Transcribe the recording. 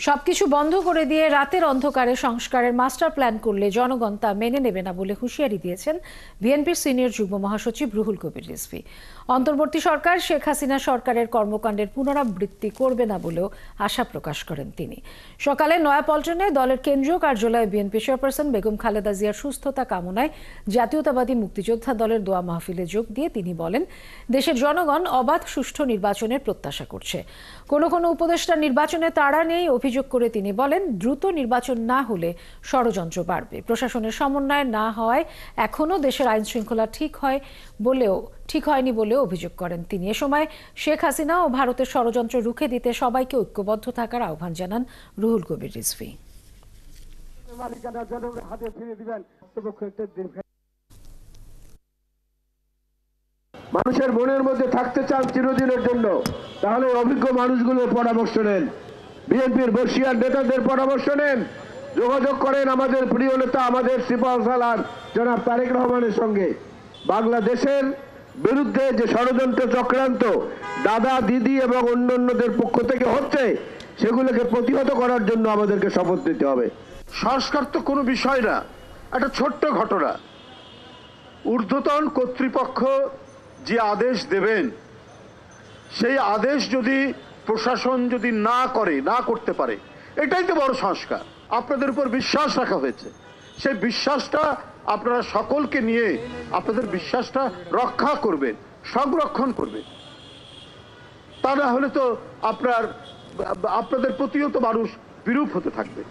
সবকিছু বন্ধ করে দিয়ে রাতের অন্ধকারে সংস্কারের মাস্টার প্ল্যান করলে জনগণ তা মেনে নেবে না বলে হুঁশিয়ারি দিয়েছেন বিএনপির সিনিয়র যুগ্ম মহাসচিব রুহুল কবির রিজভী। অন্তর্বর্তী সরকার শেখ হাসিনা সরকারের কর্মকাণ্ডের পুনরাবৃত্তি করবে না বলেও আশা প্রকাশ করেন তিনি। সকালে নয়াপল্টনে দলের কেন্দ্রীয় কার্যালয়ে বিএনপি চেয়ারপারসন বেগম খালেদা জিয়ার সুস্থতা কামনায় জাতীয়তাবাদী মুক্তিযোদ্ধা দলের দোয়া মাহফিলে যোগ দিয়ে তিনি বলেন, দেশের জনগণ অবাধ সুষ্ঠু নির্বাচনের প্রত্যাশা করছে। কোনো কোনো উপদেষ্টা নির্বাচনে তাড়া নেই অভিযোগ করে তিনি বলেন, দ্রুত নির্বাচন না হলে ষড়যন্ত্র বাড়বে। প্রশাসনের সমন্বয় না হওয়ায় এখনও দেশের আইন শৃঙ্খলা ঠিক হয়নি বলেও অভিযোগ করেন তিনি। এ সময় শেখ হাসিনা ও ভারতের ষড়যন্ত্র রুখে দিতে সবাইকে ঐক্যবদ্ধ থাকার আহ্বান জানান রুহুল কবির রিজভী। মানুষের মনের মধ্যে থাকতে চান চিরদিনের জন্য, তাহলে অভিজ্ঞ মানুষগুলোর পরামর্শ নেন, বিএনপির বর্ষিয়ান নেতাদের পরামর্শ নেন, যোগাযোগ করেন আমাদের প্রিয় নেতা আমাদের সিপাহসালার জনাব তারেক রহমানের সঙ্গে। বাংলাদেশের বিরুদ্ধে যে ষড়যন্ত্র চক্রান্ত দাদা দিদি এবং অন্যান্যদের পক্ষ থেকে হচ্ছে, সেগুলোকে প্রতিহত করার জন্য আমাদেরকে শপথ নিতে হবে। সংস্কার তো কোনো বিষয় না, একটা ছোট্ট ঘটনা। ঊর্ধ্বতন কর্তৃপক্ষ যে আদেশ দেবেন, সেই আদেশ যদি প্রশাসন যদি না করতে পারে, এটাই তো বড় সংস্কার। আপনাদের উপর বিশ্বাস রাখা হয়েছে, সেই বিশ্বাসটা আপনারা সকলকে নিয়ে আপনাদের বিশ্বাসটা রক্ষা করবেন, সংরক্ষণ করবেন। তা না হলে তো আপনাদের প্রতিও তো মানুষ বিরূপ হতে থাকবে।